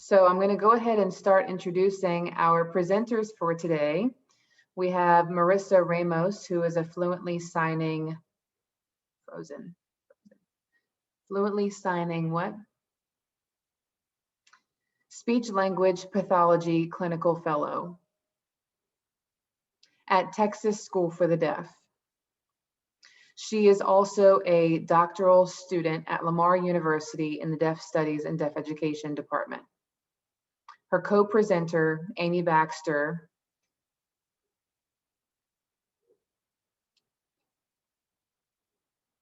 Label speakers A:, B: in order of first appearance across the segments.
A: So I'm going to go ahead and start introducing our presenters for today. We have Marissa Ramos, who is a fluently signing what? Speech language pathology clinical fellow at Texas School for the Deaf. She is also a doctoral student at Lamar University in the Deaf Studies and Deaf Education Department. Her co-presenter, Amy Baxter,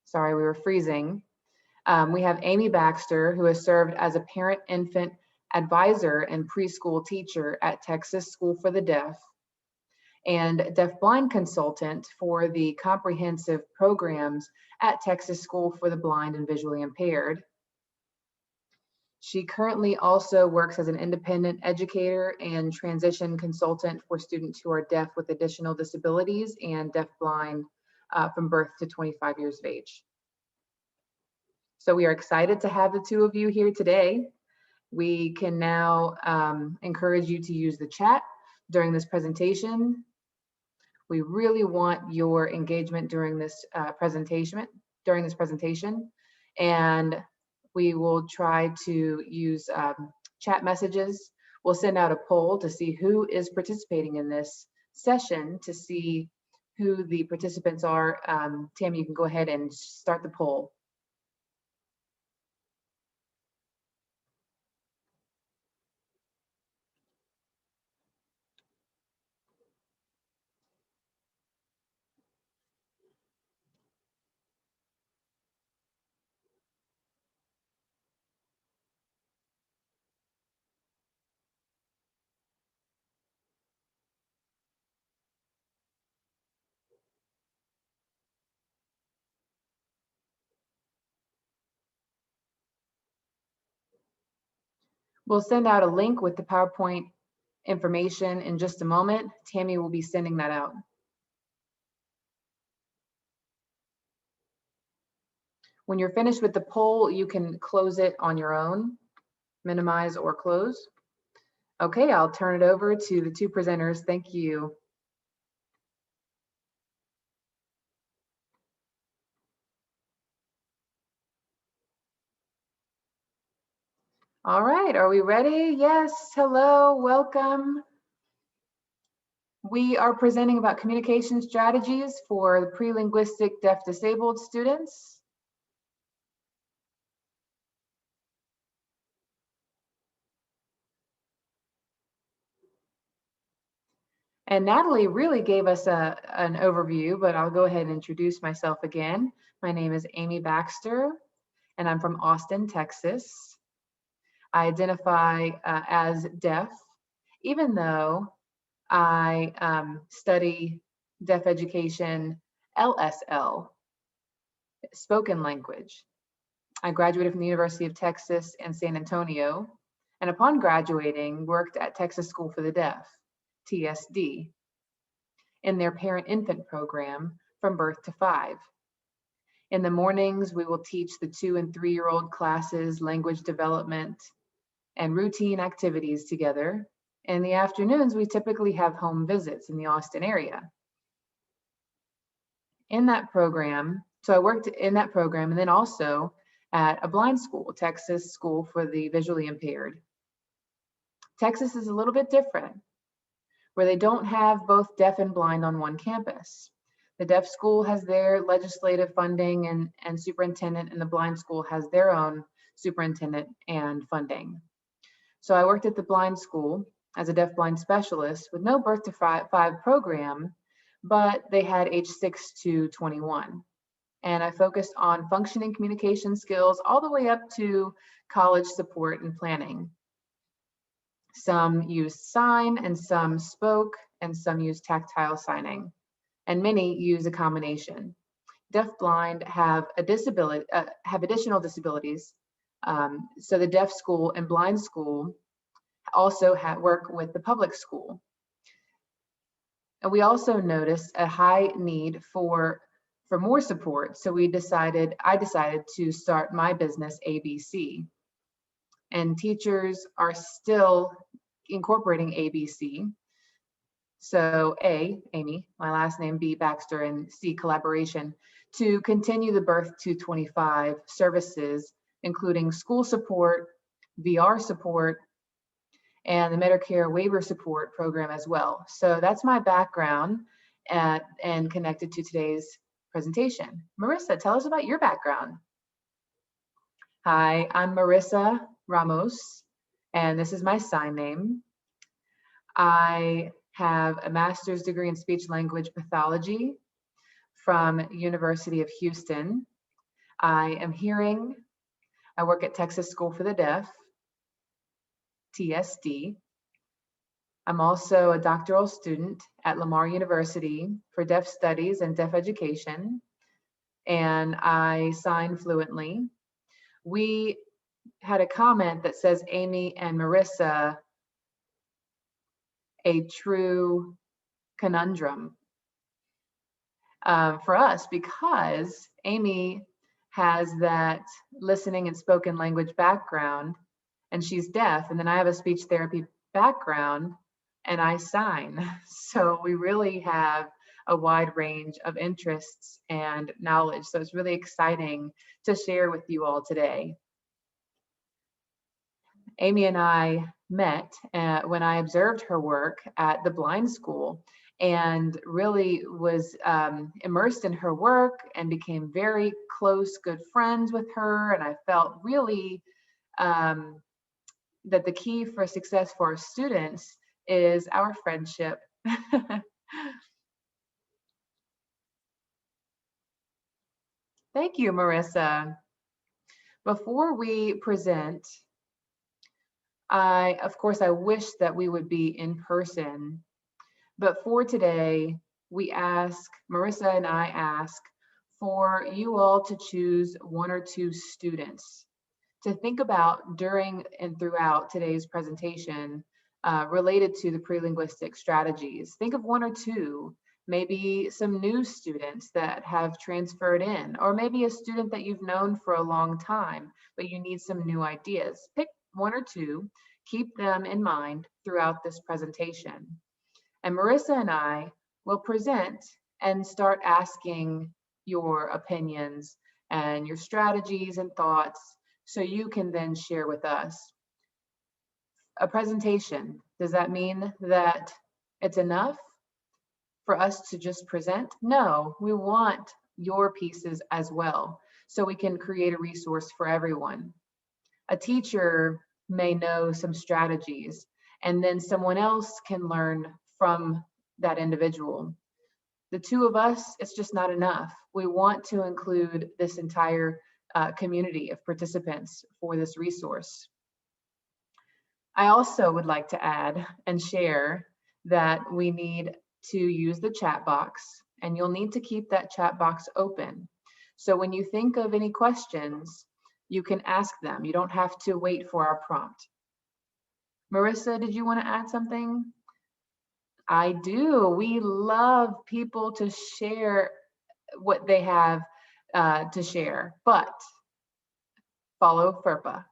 A: sorry, we were freezing. We have Amy Baxter, who has served as a parent-infant advisor and preschool teacher at Texas School for the Deaf, and deaf-blind consultant for the comprehensive programs at Texas School for the Blind and Visually Impaired. She currently also works as an independent educator and transition consultant for students who are deaf with additional disabilities and deaf-blind from birth to 25 years of age. So we are excited to have the two of you here today. We can now encourage you to use the chat during this presentation. We really want your engagement during this presentation, and we will try to use chat messages. We'll send out a poll to see who is participating in this session, to see who the participants are. Tammy, you can go ahead and start the poll. We'll send out a link with the PowerPoint information in just a moment. Tammy will be sending that out. When you're finished with the poll, you can close it on your own, minimize or close. Okay, I'll turn it over to the two presenters. Thank you. All right, are we ready? Yes, hello, welcome. We are presenting about communication strategies for pre-linguistic deaf disabled students. And Natalie really gave us an overview, but I'll go ahead and introduce myself again. My name is Amy Baxter, and I'm from Austin, Texas. I identify as deaf, even though I study deaf education LSL, spoken language. I graduated from the University of Texas in San Antonio, and upon graduating, worked at Texas School for the Deaf, TSD, in their parent-infant program from birth to 5. In the mornings, we will teach the 2- and 3-year-old classes language development and routine activities together. In the afternoons, we typically have home visits in the Austin area. In that program, so I worked in that program and then also at a blind school, Texas School for the Visually Impaired. Texas is a little bit different, where they don't have both deaf and blind on one campus. The deaf school has their legislative funding and superintendent, and the blind school has their own superintendent and funding. So I worked at the blind school as a deaf-blind specialist with no birth to 5 program, but they had age 6 to 21. And I focused on functioning communication skills all the way up to college support and planning. Some used sign and some spoke and some used tactile signing, and many use a combination. Deaf-blind have a disability, have additional disabilities. So the deaf school and blind school also work with the public school. And we also noticed a high need for more support. So I decided to start my business, ABC. and teachers are still incorporating ABC. So A, Amy, my last name, B, Baxter, and C, collaboration, to continue the Birth to 25 services, including school support, VR support, and the Medicare waiver support program as well. So that's my background and connected to today's presentation. Marissa, tell us about your background. Hi, I'm Marissa Ramos, and this is my sign name. I have a master's degree in speech language pathology from University of Houston. I am hearing. I work at Texas School for the Deaf, TSD. I'm also a doctoral student at Lamar University for Deaf Studies and Deaf Education, and I sign fluently. We had a comment that says Amy and Marissa, a true conundrum for us, because Amy has that listening and spoken language background and she's deaf, and then I have a speech therapy background and I sign. So we really have a wide range of interests and knowledge. So it's really exciting to share with you all today. Amy and I met when I observed her work at the blind school and really was immersed in her work and became very close, good friends with her. And I felt really that the key for success for our students is our friendship. Thank you, Marissa. Before we present, of course, I wish that we would be in person, but for today, Marissa and I ask for you all to choose one or two students to think about during and throughout today's presentation related to the pre-linguistic strategies. Think of one or two, maybe some new students that have transferred in, or maybe a student that you've known for a long time, but you need some new ideas. Pick one or two, keep them in mind throughout this presentation. And Marissa and I will present and start asking your opinions and your strategies and thoughts so you can then share with us. A presentation, does that mean that it's enough for us to just present? No, we want your pieces as well so we can create a resource for everyone. A teacher may know some strategies and then someone else can learn from that individual. The two of us, it's just not enough. We want to include this entire community of participants for this resource. I also would like to add and share that we need to use the chat box, and you'll need to keep that chat box open. So when you think of any questions, you can ask them. You don't have to wait for our prompt. Marissa, did you want to add something? I do. We love people to share what they have to share, but follow FERPA.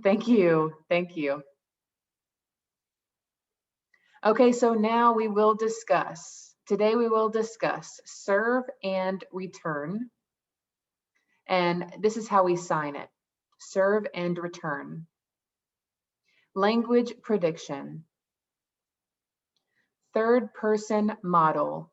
A: Thank you. Thank you. Okay, so now we will discuss. Today we will discuss serve and return. And this is how we sign it. Serve and return. Language prediction. Third person model.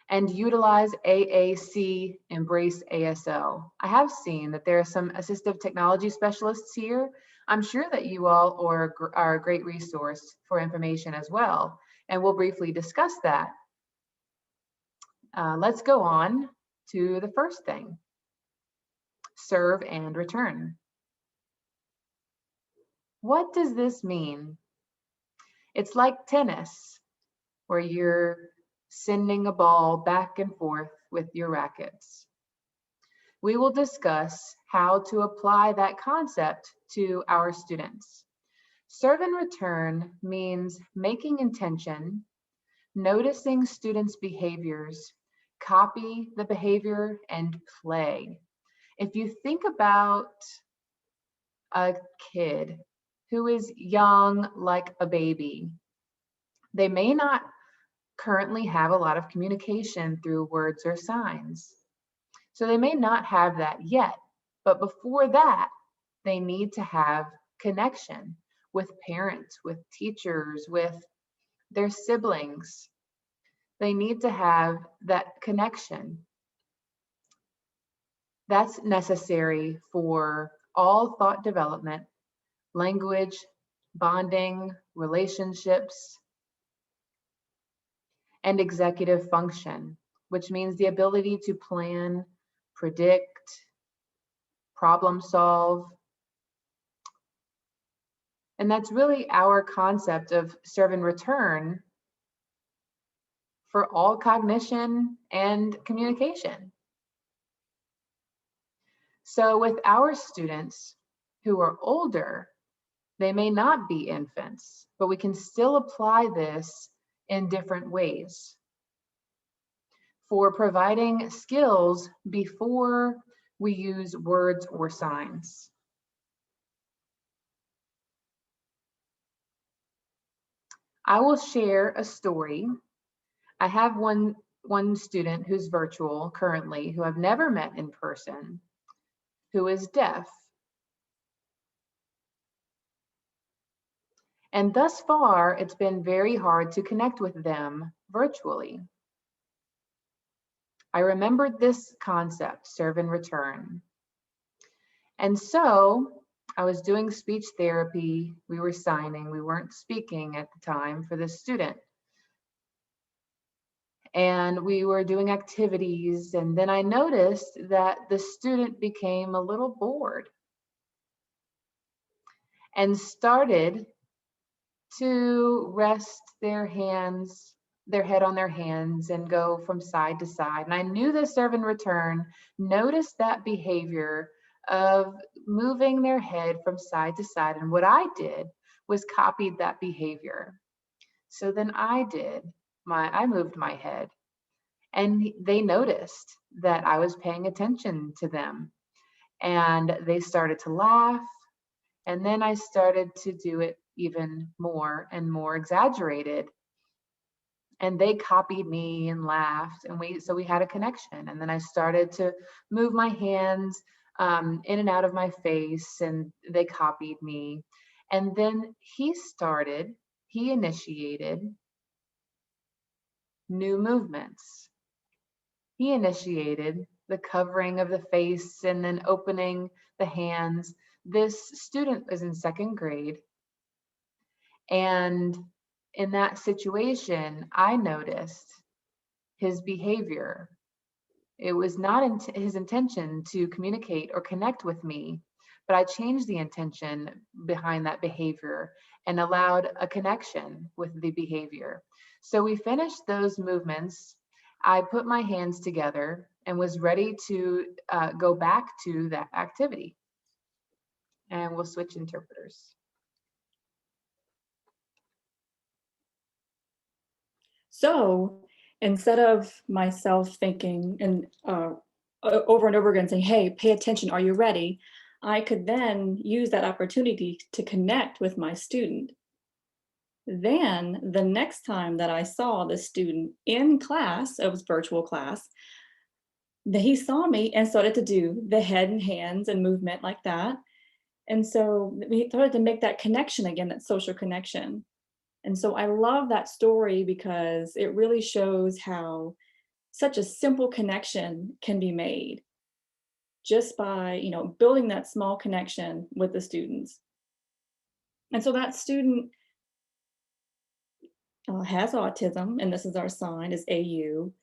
A: And utilize AAC, embrace ASL. I have seen that there are some assistive technology specialists here. I'm sure that you all are a great resource for information as well, and we'll briefly discuss that. Let's go on to the first thing, serve and return. What does this mean? It's like tennis, where you're sending a ball back and forth with your rackets. We will discuss how to apply that concept to our students. Serve and return means making intention, noticing students' behaviors, copy the behavior, and play. If you think about a kid who is young like a baby. They may not currently have a lot of communication through words or signs. So they may not have that yet, but before that, they need to have connection with parents, with teachers, with their siblings. They need to have that connection. That's necessary for all thought development, language, bonding, relationships, and executive function, which means the ability to plan, predict, problem solve. And that's really our concept of serve and return for all cognition and communication. So with our students who are older, they may not be infants, but we can still apply this in different ways for providing skills before we use words or signs. I will share a story. I have one student who's virtual currently, who I've never met in person, who is deaf. And thus far, it's been very hard to connect with them virtually. I remembered this concept, serve and return. And so I was doing speech therapy. We were signing. We weren't speaking at the time for this student. And we were doing activities. And then I noticed that the student became a little bored and started to rest their head on their hands and go from side to side. And I knew the serve and return noticed that behavior of moving their head from side to side. And what I did was copied that behavior. So then I moved my head, and they noticed that I was paying attention to them, and they started to laugh. And then I started to do it even more and more exaggerated. And they copied me and laughed, and we had a connection. And then I started to move my hands in and out of my face, and they copied me. And then he initiated new movements. He initiated the covering of the face and then opening the hands. This student was in second grade. And in that situation, I noticed his behavior. It was not his intention to communicate or connect with me, but I changed the intention behind that behavior and allowed a connection with the behavior. So we finished those movements. I put my hands together and was ready to go back to that activity. And we'll switch interpreters.
B: So instead of myself thinking and over and over again saying, hey, pay attention, are you ready? I could then use that opportunity to connect with my student. Then the next time that I saw the student in class, it was virtual class, that he saw me and started to do the head and hands and movement like that. And so we started to make that connection again, that social connection. And so I love that story because it really shows how such a simple connection can be made just by, building that small connection with the students. And so that student has autism, and this is our sign, is AU.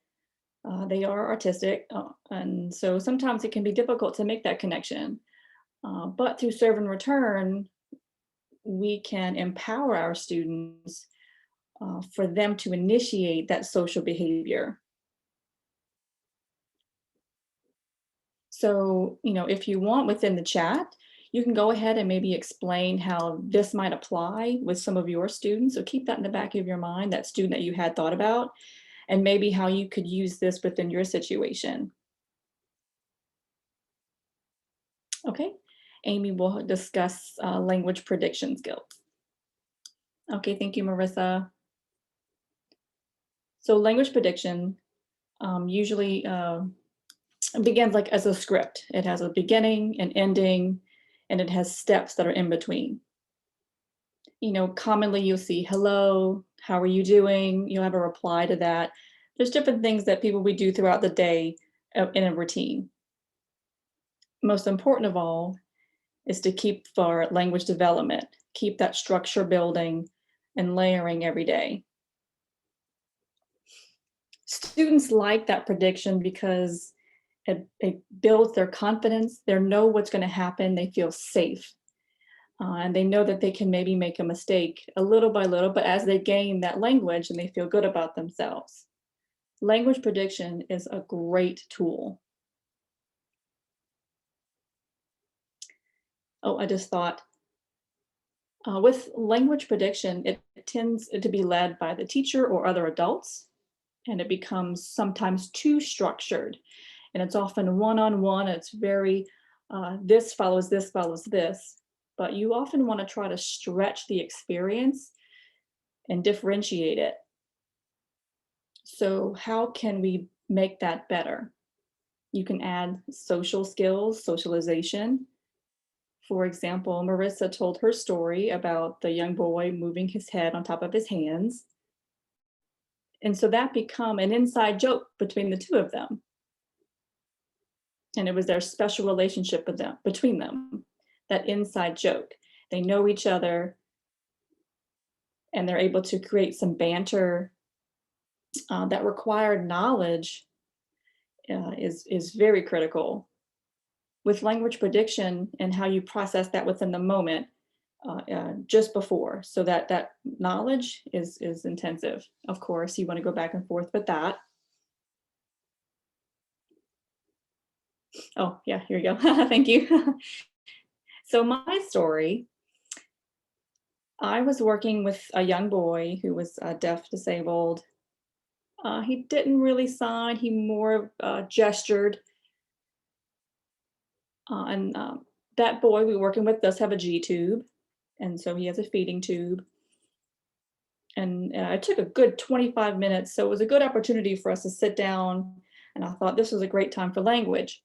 B: They are autistic, and so sometimes it can be difficult to make that connection. But through serve and return, we can empower our students for them to initiate that social behavior. So, if you want within the chat, you can go ahead and maybe explain how this might apply with some of your students. So keep that in the back of your mind, that student that you had thought about, and maybe how you could use this within your situation. Okay, Amy will discuss language prediction skills. Okay, thank you, Marissa. So language prediction usually begins like as a script. It has a beginning, an ending, and it has steps that are in between. Commonly you'll see, hello, how are you doing? You'll have a reply to that. There's different things that people we do throughout the day in a routine. Most important of all is to keep for language development, keep that structure building and layering every day. Students like that prediction because it builds their confidence. They know what's going to happen. They feel safe. And they know that they can maybe make a mistake a little by little, but as they gain that language and they feel good about themselves. Language prediction is a great tool. Oh, I just thought, with language prediction, it tends to be led by the teacher or other adults, and it becomes sometimes too structured. And it's often one-on-one. It's very, this follows this follows this. But you often want to try to stretch the experience and differentiate it. So how can we make that better? You can add social skills, socialization. For example, Marissa told her story about the young boy moving his head on top of his hands. And so that became an inside joke between the two of them. And it was their special relationship between them, that inside joke. They know each other and they're able to create some banter that required knowledge is very critical. With language prediction and how you process that within the moment, just before, so that knowledge is intensive. Of course, you want to go back and forth with that. Oh, yeah, here you go. Thank you. So my story, I was working with a young boy who was deaf disabled. He didn't really sign, he more gestured. And that boy we were working with does have a G tube, and so he has a feeding tube. And it took a good 25 minutes, so it was a good opportunity for us to sit down, and I thought this was a great time for language.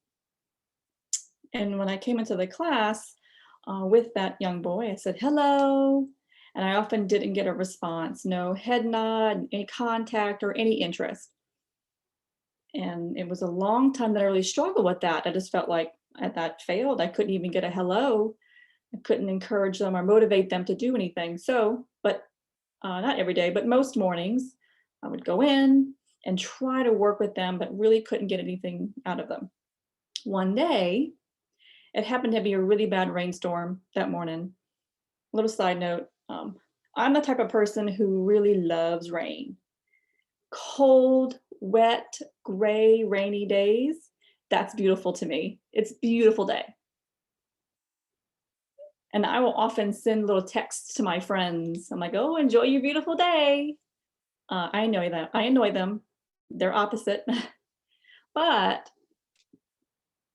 B: And when I came into the class with that young boy, I said, hello, and I often didn't get a response, no head nod, any contact, or any interest. And it was a long time that I really struggled with that. I just felt like that failed. I couldn't even get a hello. I couldn't encourage them or motivate them to do anything. So, but not every day, but most mornings, I would go in and try to work with them, but really couldn't get anything out of them. One day, it happened to be a really bad rainstorm that morning. A little side note, I'm the type of person who really loves rain. Cold, wet, gray, rainy days, that's beautiful to me. It's a beautiful day. And I will often send little texts to my friends. I'm like, oh, enjoy your beautiful day. I annoy them. They're opposite. But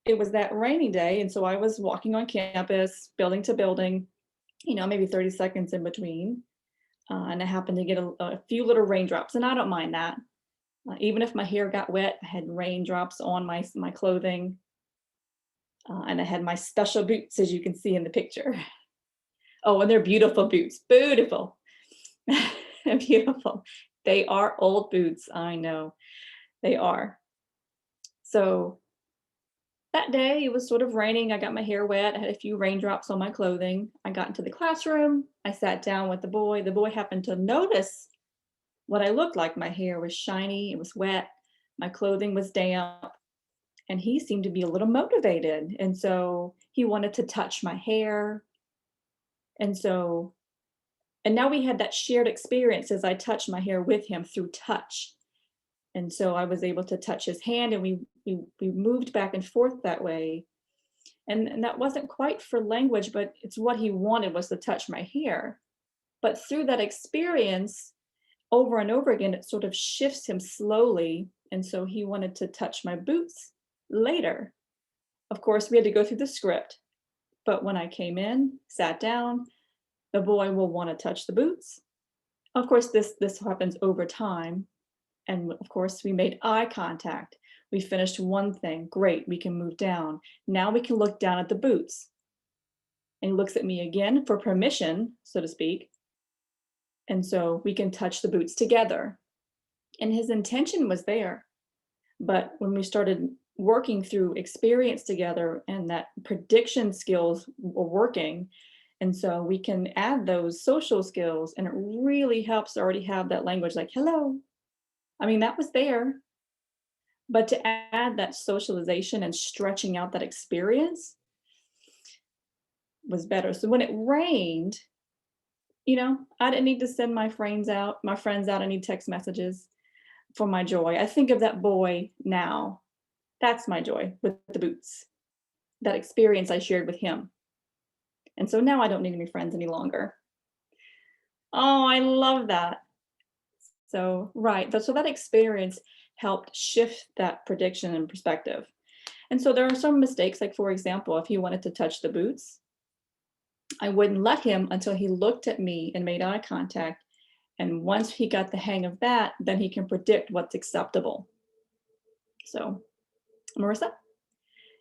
B: it was that rainy day. And so I was walking on campus, building to building, maybe 30 seconds in between. And I happened to get a few little raindrops, and I don't mind that. Even if my hair got wet, I had raindrops on my clothing. And I had my special boots, as you can see in the picture. Oh, and they're beautiful boots, beautiful, beautiful. They are old boots, I know, they are. So that day it was sort of raining, I got my hair wet, I had a few raindrops on my clothing. I got into the classroom, I sat down with the boy happened to notice what I looked like. My hair was shiny, it was wet, my clothing was damp, and he seemed to be a little motivated. And so he wanted to touch my hair. And now we had that shared experience as I touched my hair with him through touch. And so I was able to touch his hand, and we moved back and forth that way. And that wasn't quite for language, but it's what he wanted, was to touch my hair. But through that experience, over and over again, it sort of shifts him slowly. And so he wanted to touch my boots later. Of course, we had to go through the script. But when I came in, sat down, the boy will want to touch the boots. Of course, this happens over time. And of course, we made eye contact. We finished one thing. Great, we can move down. Now we can look down at the boots. And he looks at me again for permission, so to speak. And so we can touch the boots together. And his intention was there. But when we started working through experience together and that prediction skills were working, and so we can add those social skills, and it really helps to already have that language like, hello. I mean, that was there. But to add that socialization and stretching out that experience was better. So when it rained, I didn't need to send my friends out any text messages for my joy. I think of that boy now. That's my joy with the boots, that experience I shared with him. And so now I don't need any friends any longer. Oh, I love that. So, right. So that experience helped shift that prediction and perspective. And so there are some mistakes, like for example, if he wanted to touch the boots, I wouldn't let him until he looked at me and made eye contact. And once he got the hang of that, then he can predict what's acceptable. So, Marissa?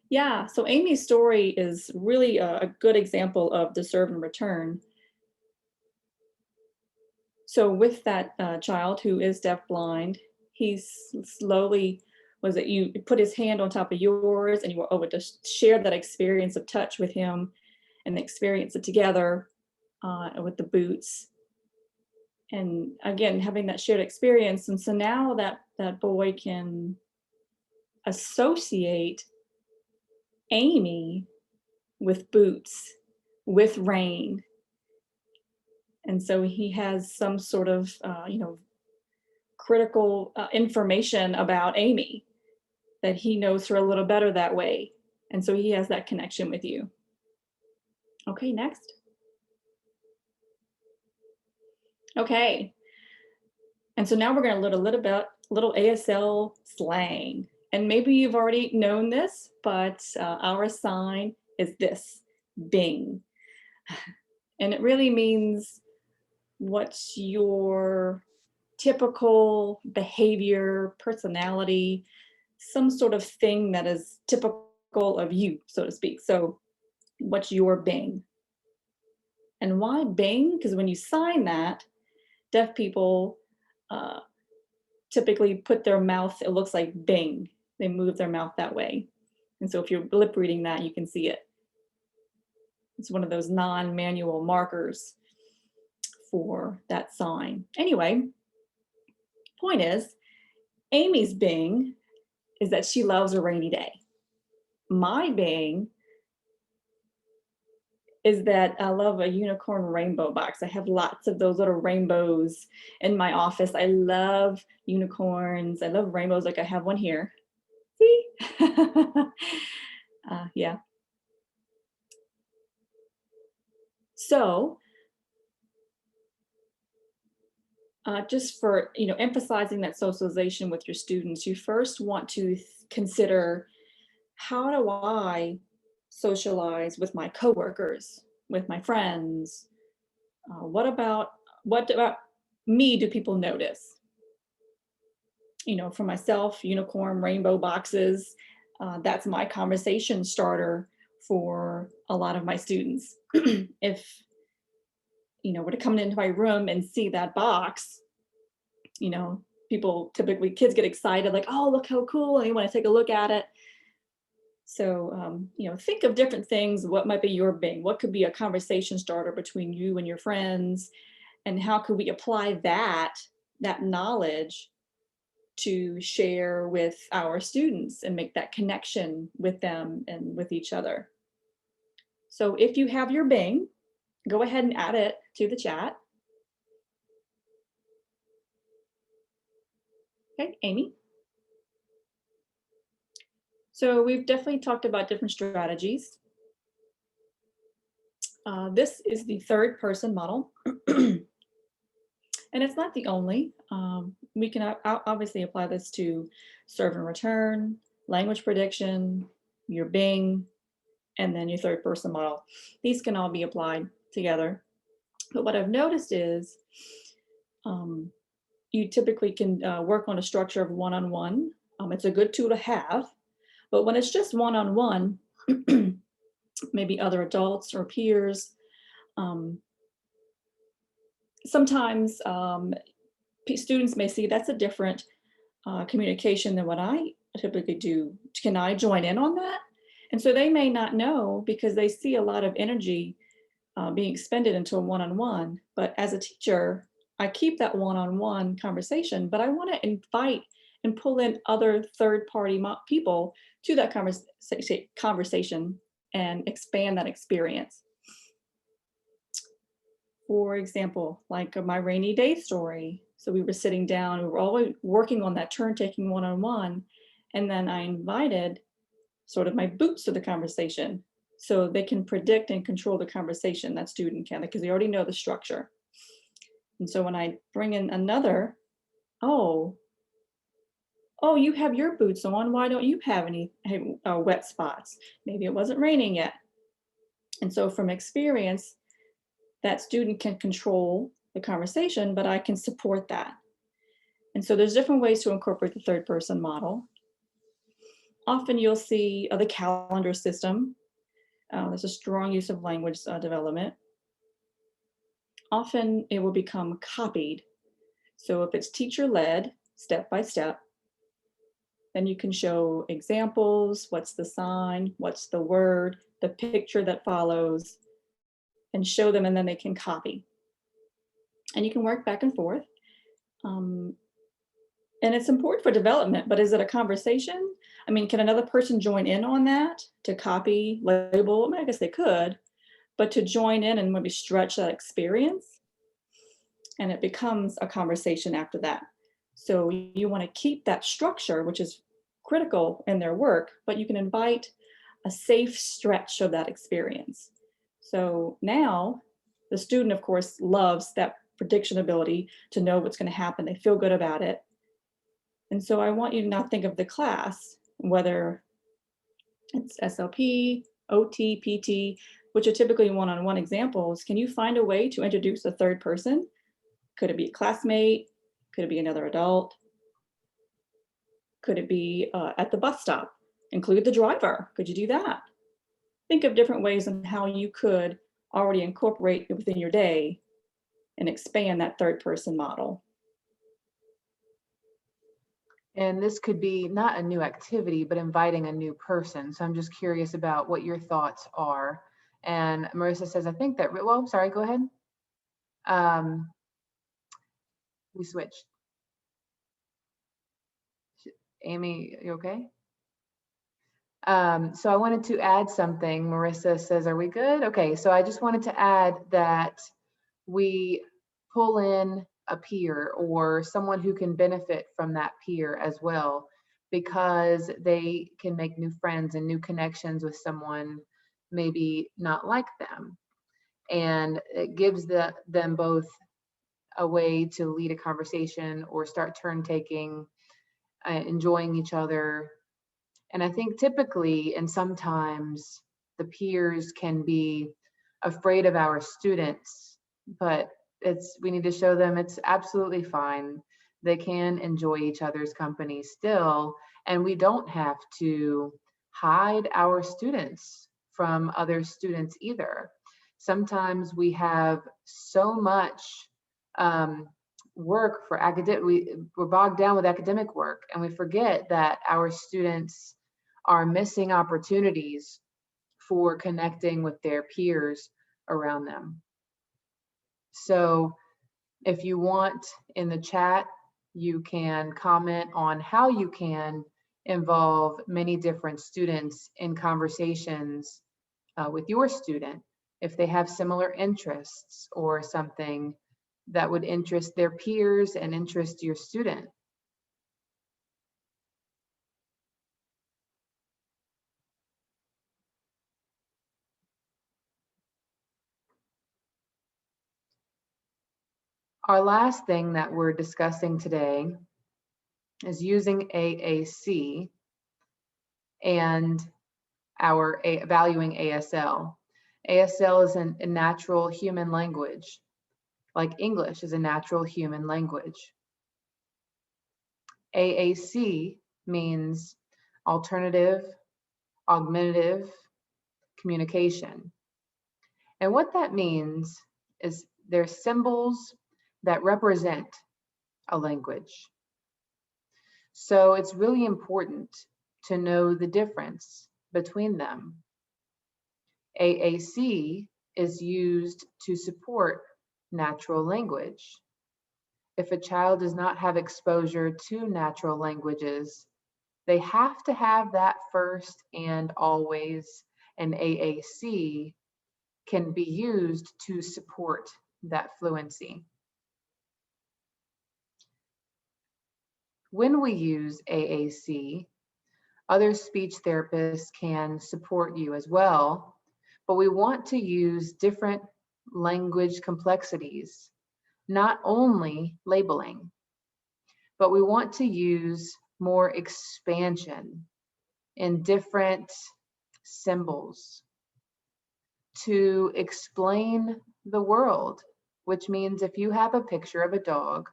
B: Yeah, so Amy's story is really a good example of the serve and return. So with that child who is deafblind, he slowly you put his hand on top of yours and you were able to share that experience of touch with him and experience it together with the boots. And again, having that shared experience. And so now that boy can associate Amy with boots, with rain. And so he has some sort of, critical information about Amy, that he knows her a little better that way. And so he has that connection with you. Okay, next. Okay. And so now we're going to learn a little ASL slang. And maybe you've already known this, but our sign is this, Bing. And it really means what's your typical behavior, personality, some sort of thing that is typical of you, so to speak. So what's your Bing? And why Bing? Because when you sign that, deaf people typically put their mouth, it looks like Bing. They move their mouth that way. And so if you're lip reading that, you can see it. It's one of those non-manual markers for that sign. Anyway, point is, Amy's Bing is that she loves a rainy day. My Bing is that I love a unicorn rainbow box. I have lots of those little rainbows in my office. I love unicorns. I love rainbows, like I have one here. See? Yeah. So just for emphasizing that socialization with your students, you first want to consider, how do I socialize with my coworkers, with my friends? What about me do people notice? For myself, unicorn rainbow boxes, that's my conversation starter for a lot of my students. If were to come into my room and see that box, kids get excited, like, oh, look how cool, and they want to take a look at it. So, think of different things. What might be your Bing? What could be a conversation starter between you and your friends? And how could we apply that knowledge to share with our students and make that connection with them and with each other? So if you have your Bing, go ahead and add it to the chat. Okay, Amy. So we've definitely talked about different strategies. This is the third person model. And it's not the only. We can obviously apply this to serve and return, language prediction, your Bing, and then your third person model. These can all be applied together. But what I've noticed is you typically can work on a structure of one-on-one. It's a good tool to have, but when it's just one-on-one, maybe other adults or peers, sometimes students may see that's a different communication than what I typically do. Can I join in on that? And so they may not know because they see a lot of energy being expended into a one-on-one. But as a teacher, I keep that one-on-one conversation, but I want to invite and pull in other third-party people to that conversation and expand that experience. For example, like my rainy day story. So we were sitting down, we were all working on that turn taking one-on-one, and then I invited sort of my boots to the conversation so they can predict and control the conversation, that student can, because they already know the structure. And so when I bring in another, oh, you have your boots on, why don't you have any wet spots? Maybe it wasn't raining yet. And so from experience, that student can control the conversation, but I can support that. And so there's different ways to incorporate the third person model. Often you'll see the calendar system. There's a strong use of language development. Often it will become copied. So if it's teacher-led, step by step, then you can show examples, what's the sign, what's the word, the picture that follows, and show them, and then they can copy. And you can work back and forth. And it's important for development, but is it a conversation? I mean, can another person join in on that to copy, label? I mean, I guess they could, but to join in and maybe stretch that experience, and it becomes a conversation after that. So you want to keep that structure, which is critical in their work, but you can invite a safe stretch of that experience. So now the student, of course, loves that prediction ability to know what's going to happen. They feel good about it. And so I want you to now think of the class, whether it's SLP, OT, PT, which are typically one-on-one examples. Can you find a way to introduce a third person? Could it be a classmate? Could it be another adult? Could it be at the bus stop? Include the driver. Could you do that? Think of different ways on how you could already incorporate it within your day and expand that third person model.
A: And this could be not a new activity, but inviting a new person. So I'm just curious about what your thoughts are. And Marissa says, I think that, well, I'm sorry, go ahead. We switched. Amy, you okay? So I wanted to add something. Marissa says, are we good? Okay, so I just wanted to add that we pull in a peer or someone who can benefit from that peer as well, because they can make new friends and new connections with someone maybe not like them. And it gives them both a way to lead a conversation or start turn taking, enjoying each other. And I think typically and sometimes the peers can be afraid of our students, but we need to show them it's absolutely fine. They can enjoy each other's company still, and we don't have to hide our students from other students either. Sometimes we have so much work for academic, we're bogged down with academic work, and we forget that our students are missing opportunities for connecting with their peers around them. So if you want, in the chat, you can comment on how you can involve many different students in conversations with your student if they have similar interests or something that would interest their peers and interest your student. Our last thing that we're discussing today is using AAC. And valuing ASL. ASL is a natural human language, like English is a natural human language. AAC means alternative, augmentative communication. And what that means is they're symbols that represent a language. So it's really important to know the difference between them. AAC is used to support natural language. If a child does not have exposure to natural languages, they have to have that first and always, and AAC can be used to support that fluency. When we use AAC, other speech therapists can support you as well, but we want to use different language complexities, not only labeling, but we want to use more expansion in different symbols to explain the world, which means if you have a picture of a dog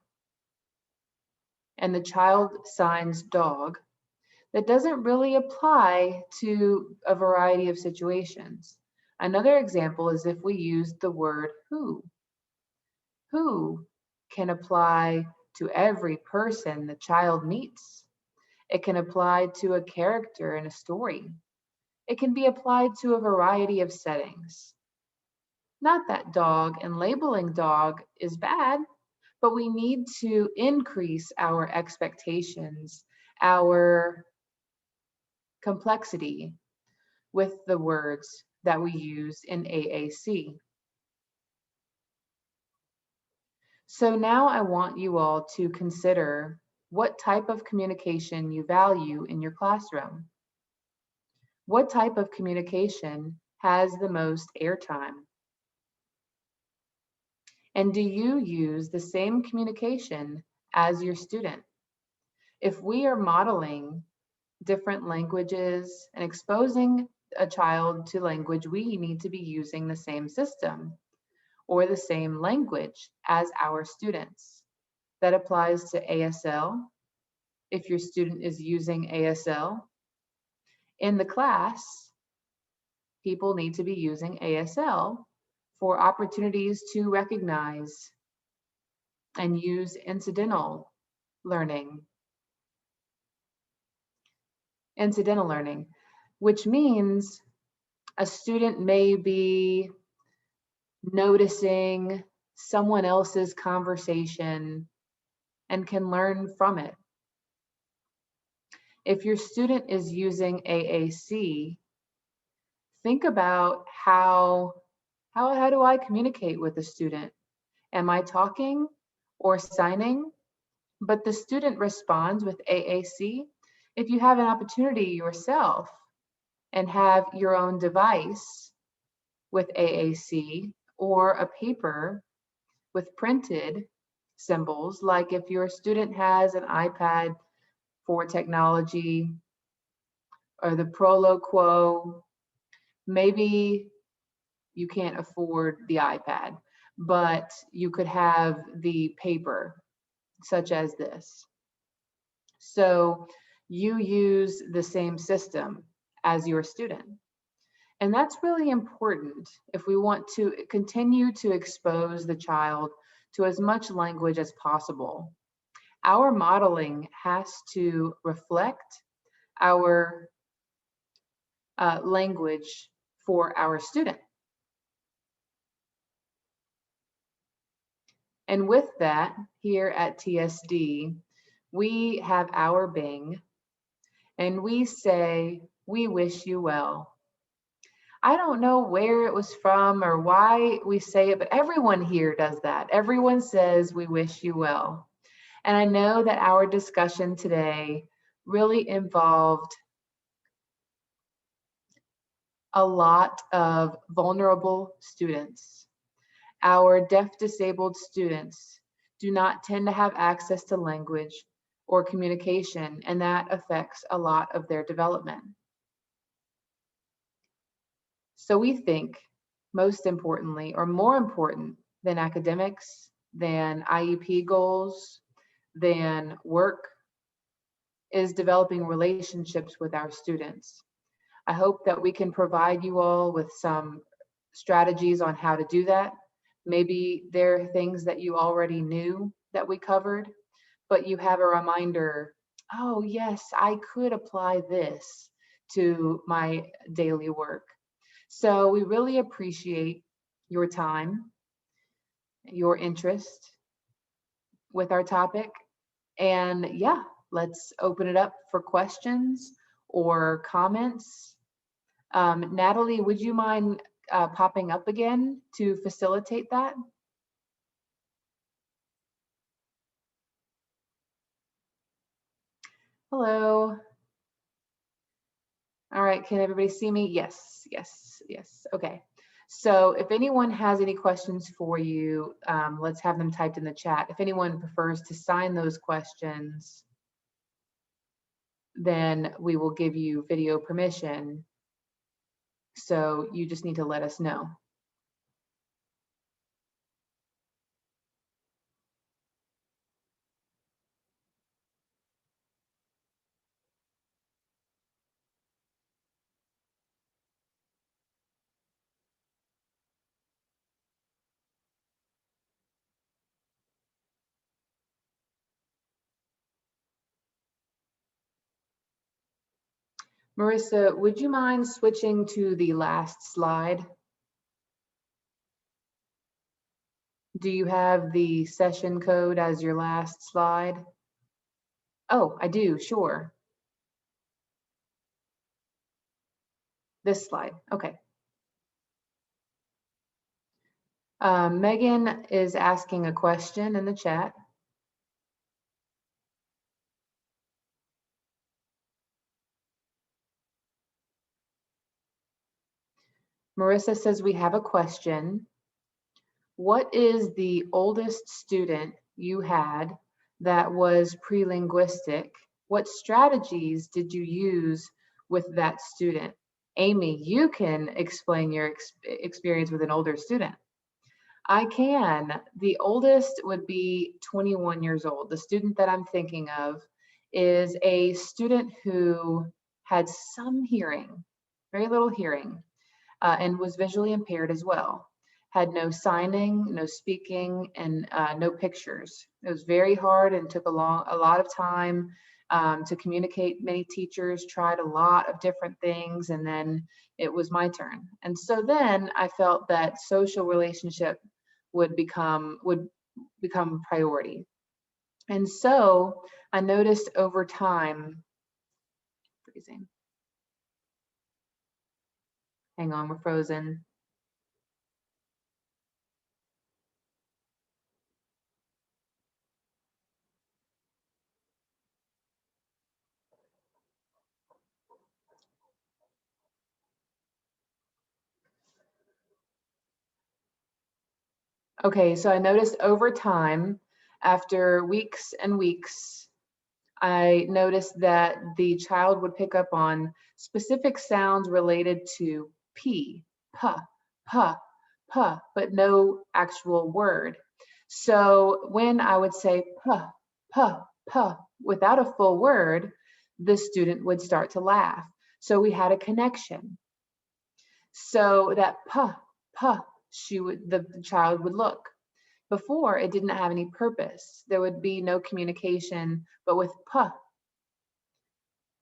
A: and the child signs dog, that doesn't really apply to a variety of situations. Another example is if we use the word who. Who can apply to every person the child meets. It can apply to a character in a story. It can be applied to a variety of settings. Not that dog and labeling dog is bad, but we need to increase our expectations, our complexity with the words that we use in AAC. So now I want you all to consider what type of communication you value in your classroom. What type of communication has the most airtime? And do you use the same communication as your student? If we are modeling different languages and exposing a child to language, we need to be using the same system or the same language as our students. That applies to ASL. If your student is using ASL, in the class, people need to be using ASL for opportunities to recognize and use incidental learning. Incidental learning, which means a student may be noticing someone else's conversation and can learn from it. If your student is using AAC, think about how do I communicate with a student? Am I talking or signing? But the student responds with AAC. If you have an opportunity yourself and have your own device with AAC or a paper with printed symbols, like if your student has an iPad for technology or the Prolo Quo, maybe you can't afford the iPad, but you could have the paper such as this. So you use the same system as your student. And that's really important if we want to continue to expose the child to as much language as possible. Our modeling has to reflect our language for our student. And with that, here at TSD, we have our Bing, and we say, "We wish you well." I don't know where it was from or why we say it, but everyone here does that. Everyone says, "We wish you well." And I know that our discussion today really involved a lot of vulnerable students. Our deaf disabled students do not tend to have access to language or communication, and that affects a lot of their development. So we think most importantly, or more important than academics, than IEP goals, than work, is developing relationships with our students. I hope that we can provide you all with some strategies on how to do that. Maybe there are things that you already knew that we covered, but you have a reminder, oh yes, I could apply this to my daily work. So we really appreciate your time, your interest with our topic. And yeah, let's open it up for questions or comments. Natalie, would you mind popping up again to facilitate that? Hello. All right, can everybody see me? Yes, yes, yes. Okay. So if anyone has any questions for you, let's have them typed in the chat. If anyone prefers to sign those questions, then we will give you video permission. So you just need to let us know. Marissa, would you mind switching to the last slide? Do you have the session code as your last slide? Oh, I do, sure. This slide, okay. Megan is asking a question in the chat. Marissa says we have a question. What is the oldest student you had that was pre-linguistic? What strategies did you use with that student? Amy, you can explain your experience with an older student. I can. The oldest would be 21 years old. The student that I'm thinking of is a student who had some hearing, very little hearing, and was visually impaired as well. Had no signing, no speaking, and no pictures. It was very hard and took a lot of time to communicate. Many teachers tried a lot of different things, and then it was my turn. And so then I felt that social relationship would become priority. And so I noticed over time, freezing. Hang on, we're frozen. Okay, so I noticed over time, after weeks and weeks, I noticed that the child would pick up on specific sounds related to p, puh, puh, puh, but no actual word. So when I would say puh, puh, puh, without a full word, the student would start to laugh. So we had a connection. So that puh, puh, the child would look. Before, it didn't have any purpose. There would be no communication, but with puh,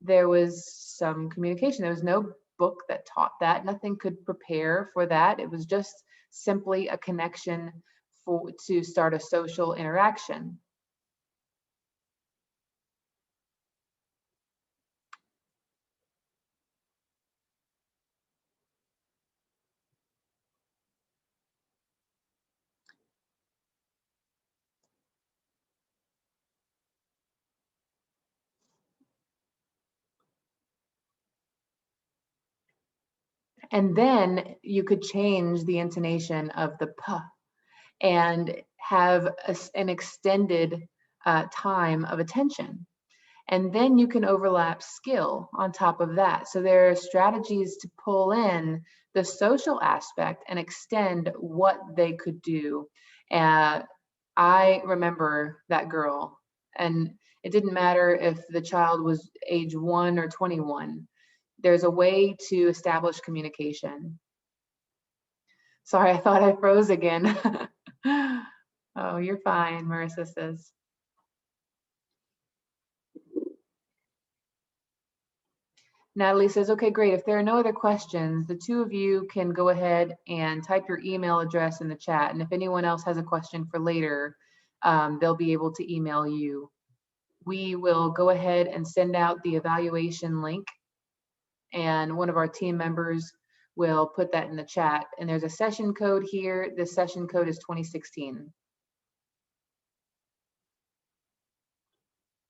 A: there was some communication. There was no book that taught that. Nothing could prepare for that. It was just simply a connection to start a social interaction. And then you could change the intonation of the puh and have an extended time of attention. And then you can overlap skill on top of that. So there are strategies to pull in the social aspect and extend what they could do. I remember that girl, and it didn't matter if the child was age 1 or 21. There's a way to establish communication. Sorry, I thought I froze again. Oh, you're fine, Marissa says. Natalie says, okay, great. If there are no other questions, the two of you can go ahead and type your email address in the chat. And if anyone else has a question for later, they'll be able to email you. We will go ahead and send out the evaluation link, and one of our team members will put that in the chat. And there's a session code here. This session code is 2016.